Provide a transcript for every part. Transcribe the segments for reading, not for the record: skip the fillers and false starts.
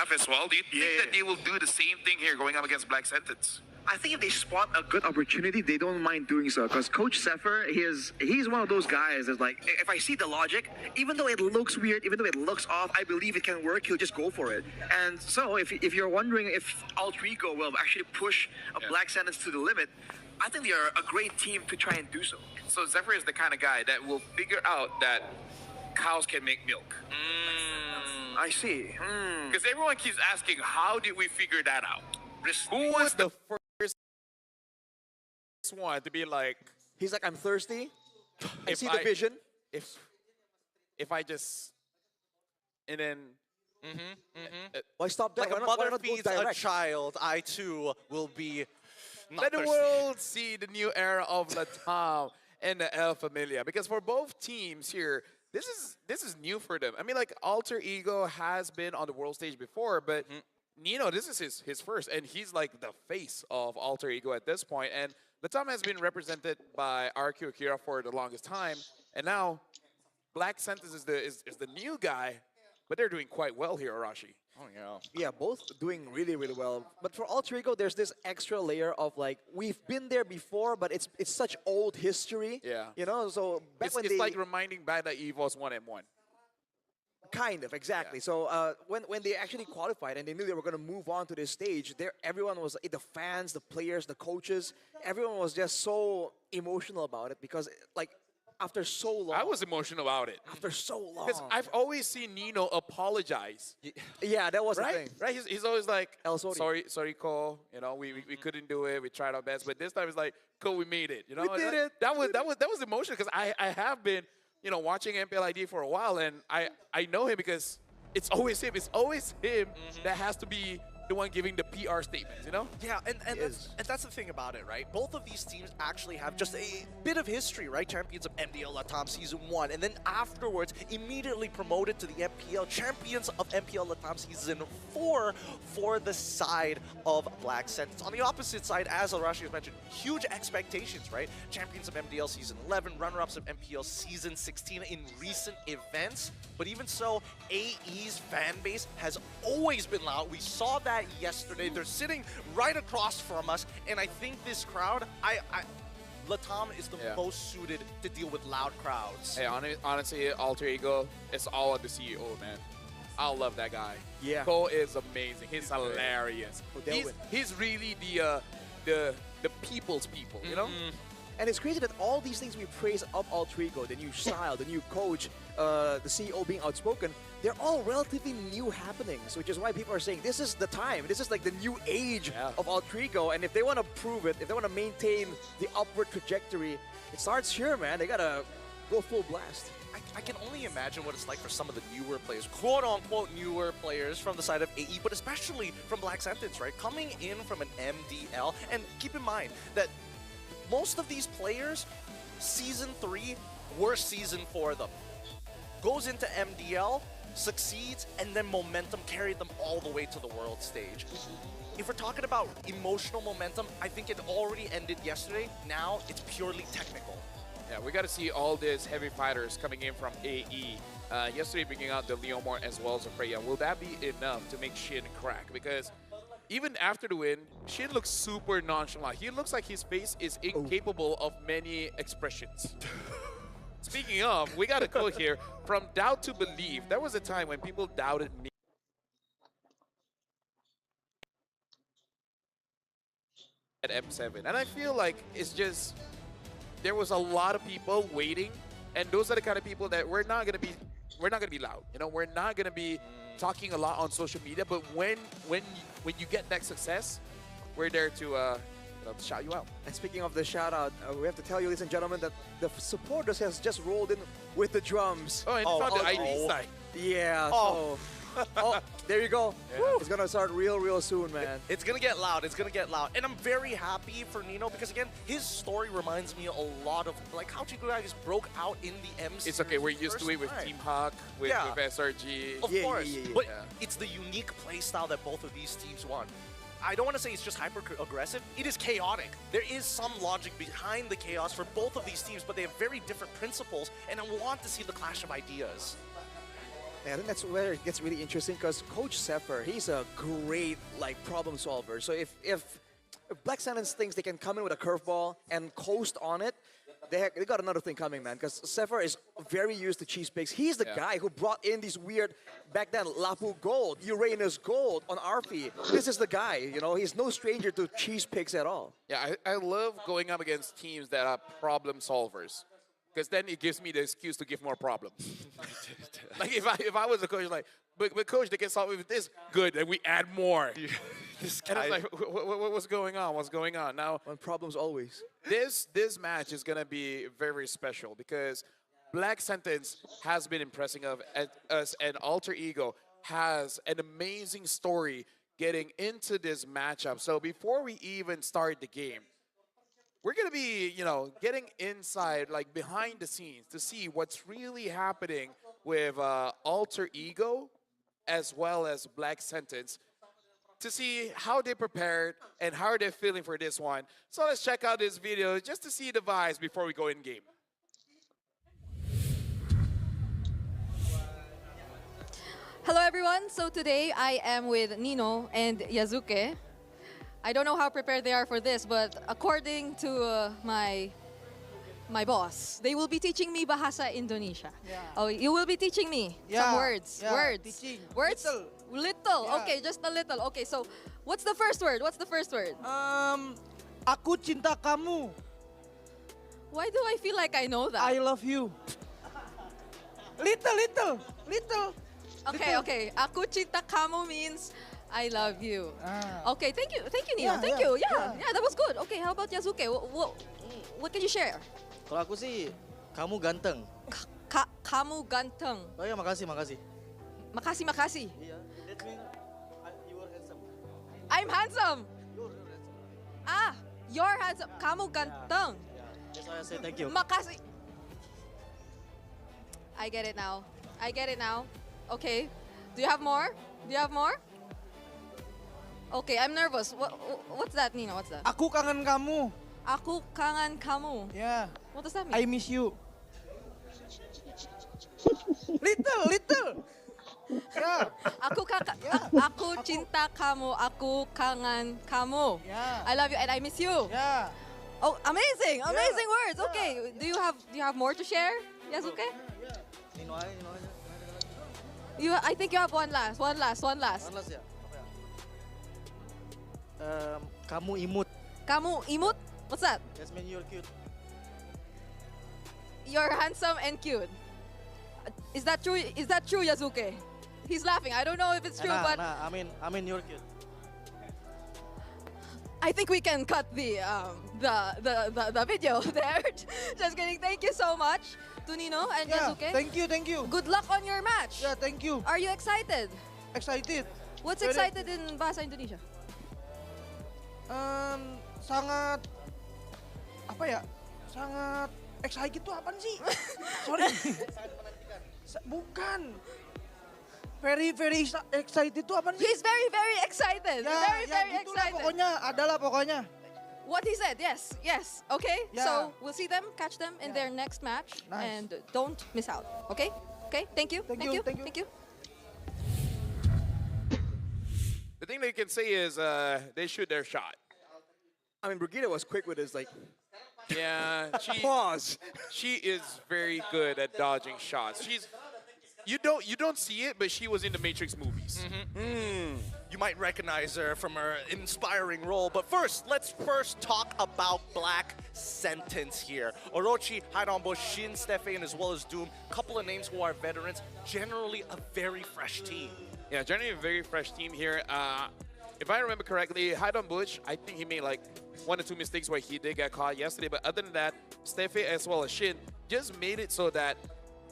enough as well? Do you think that they will do the same thing here going up against Black Sentence? I think if they spot a good opportunity, they don't mind doing so. Because Coach Zephyr, he's one of those guys that's like, if I see the logic, even though it looks weird, even though it looks off, I believe it can work, he'll just go for it. And so if you're wondering if Altrigo will actually push a Black Sentence to the limit, I think they are a great team to try and do so. So Zephyr is the kind of guy that will figure out that cows can make milk. I see. Because everyone keeps asking, how did we figure that out? Who was the first one to be like, he's like, I'm thirsty. I if see the vision. If I just, and then, Why stop that? Like a Why mother not go feeds a direct? child, I too will be not let the thirsty. world see the new era of Latam and the El Familia. Because for both teams here, this is new for them. I mean, like, Alter Ego has been on the world stage before, but Nino, this is his first, and he's like the face of Alter Ego at this point. And Latam has been represented by RQ Akira for the longest time, and now Black Sentence is the new guy, but they're doing quite well here, Arashi. Oh, yeah. Yeah, both doing really, really well. But for Alter Ego, there's this extra layer of like, we've been there before, but it's such old history. Yeah. You know, so back when It's they... like reminding back that EVO's 1M1. Kind of, exactly. Yeah. So when they actually qualified and they knew they were going to move on to this stage, everyone was, the fans, the players, the coaches, everyone was just so emotional about it because, like, after so long. I was emotional about it. After so long. Because I've always seen Nino apologize. Yeah, that was right? the thing. Right? He's always like, El Sori. sorry, Cole. You know, we couldn't do it. We tried our best, but this time it's like, Cole, we made it. You know, We did it. That was emotional because I have been, you know, watching MPLID for a while, and I know him because it's always him. It's always him that has to be the one giving the PR statements, you know? Yeah, and that's the thing about it, right? Both of these teams actually have just a bit of history, right? Champions of MDL Latam Season 1, and then afterwards, immediately promoted to the MPL, champions of MPL Latam Season 4 for the side of Black Sentence. On the opposite side, as Arashi has mentioned, huge expectations, right? Champions of MDL Season 11, runner-ups of MPL Season 16 in recent events, but even so, AE's fan base has always been loud. We saw that yesterday. They're sitting right across from us, and I think this crowd, Latam is the most suited to deal with loud crowds. Hey, honestly, Alter Ego, it's all on the CEO, man. I love that guy. Yeah. Cole is amazing. He's hilarious. He's really the people's people, you know? And it's crazy that all these things we praise of Alter Ego, the new style, the new coach, the CEO being outspoken, they're all relatively new happenings, which is why people are saying this is the time. This is like the new age of Alter Ego. And if they want to prove it, if they want to maintain the upward trajectory, it starts here, man. They got to go full blast. I can only imagine what it's like for some of the newer players, quote-unquote newer players from the side of AE, but especially from Black Sentence, right? Coming in from an MDL, and keep in mind that most of these players, Season 3 were Season 4 them. Goes into MDL, succeeds, and then momentum carried them all the way to the world stage. If we're talking about emotional momentum, I think it already ended yesterday. Now it's purely technical. Yeah, we got to see all these heavy fighters coming in from AE. Yesterday bringing out the Leomore as well as the Freya. Will that be enough to make Shin crack? Because even after the win, Shin looks super nonchalant. He looks like his face is incapable of many expressions. Speaking of, we got a quote here. From doubt to believe. There was a time when people doubted me at M7. And I feel like it's just, there was a lot of people waiting. And those are the kind of people that we're not gonna be loud. You know, we're not gonna be talking a lot on social media. But when you get that success, we're there to shout you out. And speaking of the shout out, we have to tell you, ladies and gentlemen, that the supporters has just rolled in with the drums. Oh, and it's on the ID side. Yeah. Oh. So, there you go. Yeah. It's gonna start real soon, man. It's gonna get loud. It's gonna get loud. And I'm very happy for Nino because, again, his story reminds me a lot of like how Chikurais broke out in the M series. It's okay. We're used to it with Team Hawk, with SRG. Of course. But it's the unique play style that both of these teams want. I don't want to say it's just hyper-aggressive. It is chaotic. There is some logic behind the chaos for both of these teams, but they have very different principles, and I want to see the clash of ideas. Yeah, I think that's where it gets really interesting because Coach Sepher, he's a great problem solver. So if Black Sentence thinks they can come in with a curveball and coast on it, they got another thing coming, man. Because Sepher is very used to cheese picks. He's the guy who brought in these weird, back then, Lapu Gold, Uranus Gold on RP. This is the guy, he's no stranger to cheese picks at all. Yeah, I love going up against teams that are problem solvers. Because then it gives me the excuse to give more problems. Like if I was a coach, like, but coach, they can solve it with this. Good, and we add more. This And guy. it's like, what's going on? What's going on? Now, One problems always. this match is gonna be very special because Black Sentence has been impressing us, and Alter Ego has an amazing story getting into this matchup. So before we even start the game, we're gonna be, getting inside, like behind the scenes, to see what's really happening with Alter Ego, as well as Black Sentence, to see how they prepared and how they're feeling for this one. So let's check out this video just to see the vibes before we go in game. Hello everyone, so today I am with Nino and Yazuke. I don't know how prepared they are for this, but according to my boss, they will be teaching me Bahasa Indonesia. Yeah. Oh, you will be teaching me some Yeah, words. yeah, Words. teaching. Words? Little. Yeah. Okay, just a little. Okay, so what's the first word? What's the first word? Aku cinta kamu. Why do I feel like I know that? I love you. Little. Okay, okay. Aku cinta kamu means I love you. Ah. Okay, thank you, Nino. Yeah, Thank yeah, you. yeah. Yeah, that was good. Okay, how about Yazuke? What can you share? Kalau aku sih, kamu ganteng. Kamu ganteng. Oh ya, makasih. Makasih. Iya, that means you are handsome. I'm handsome. You're handsome. Ah, you're handsome. Kamu ganteng. Yeah, that's why I say thank you. Makasih. I get it now. Okay. Do you have more? Okay, I'm nervous. What's that, Nino? What's that? Aku kangen kamu. Aku kangen kamu. Yeah. What does that I mean? miss you. Little. Yeah. Aku cinta kamu. Aku kangen kamu. Yeah. I love you and I miss you. Yeah. Oh, amazing words. Okay, do you have more to share, Yazuke? Nino aja. I think you have one last. One last ya. Apa ya? Kamu imut. Kamu imut? What's that? That means you're cute. You're handsome and cute. Is that true, Yazuke? He's laughing. I don't know if it's true, but I mean you're cute. I think we can cut the video there. Just kidding. Thank you so much to Nino and Yeah. Yazuke. Thank you. Good luck on your match. Yeah, thank you. Are you excited? Excited. What's Very- excited in Bahasa Indonesia? Sangat apa ya? Sangat excited itu apaan sih? Sorry. Bukan. Very excited itu apaan sih? He's very excited. Very gitulah excited. Pokoknya. What he said, yes. Okay, Yeah. so we'll see them, catch them in their next match, Nice. and don't miss out. Okay, thank you. Thank you. The thing they can say is they shoot their shot. I mean, Brigida was quick with his Yeah, pause. she is very good at dodging shots. You don't see it, but she was in the Matrix movies. You might recognize her from her inspiring role, but let's talk about Black Sentence here. Orochi, Haidanbo, Shin, Stefan, as well as Doom, couple of names who are veterans, generally a very fresh team. Yeah, generally a very fresh team here. If I remember correctly, Haidon Bush, I think he made like 1 or 2 mistakes where he did get caught yesterday, but other than that, Stefan as well as Shin just made it so that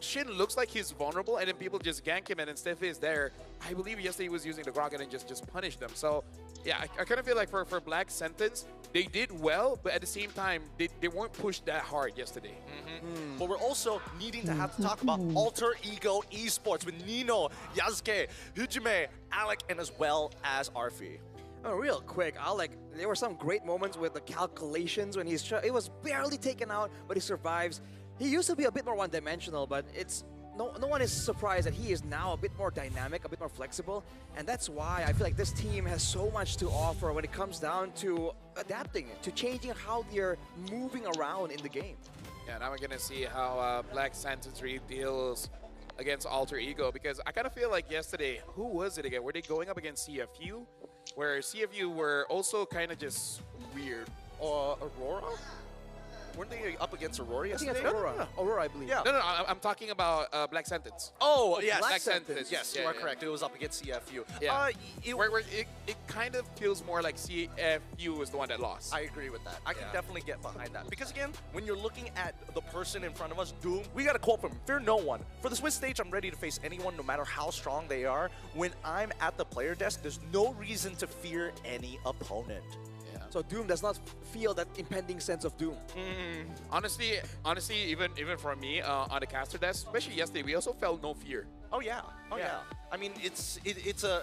Shin looks like he's vulnerable, and then people just gank him, and then Stefan is there. I believe yesterday he was using the Grogan and just punished them. So, yeah, I kind of feel like for Black Sentence, they did well, but at the same time, they weren't pushed that hard yesterday. But we're also needing to have to talk about Alter Ego Esports with Nino, Yasuke, Hujime, Alec, and as well as Arfi. Oh, real quick, there were some great moments with the calculations when it was barely taken out, but he survives. He used to be a bit more one-dimensional, but it's no one is surprised that he is now a bit more dynamic, a bit more flexible, and that's why I feel like this team has so much to offer when it comes down to adapting, to changing how they're moving around in the game. Yeah, now we're gonna see how Black Sentence really deals against Alter Ego, because I kind of feel like yesterday, who was it again? Were they going up against CFU? Where CFU were also kind of just weird. Or Aurora? Weren't they up against Aurora I think yesterday? it's Aurora. Aurora, I believe. Yeah. No, I'm talking about Black Sentence. Oh, yes. Black Sentence. Yes, Yeah, you are yeah. correct. It was up against CFU. Yeah. It- Where it kind of feels more like CFU was the one that lost. I agree with that. I can Yeah. definitely get behind that. Because again, when you're looking at the person in front of us, Doom, we got a quote from him: fear no one. For the Swiss stage, I'm ready to face anyone, no matter how strong they are. When I'm at the player desk, there's no reason to fear any opponent. So Doom does not feel that impending sense of doom. Honestly, even for me on the caster desk, especially yesterday, we also felt no fear. Oh yeah. Oh Yeah. yeah. I mean, it's a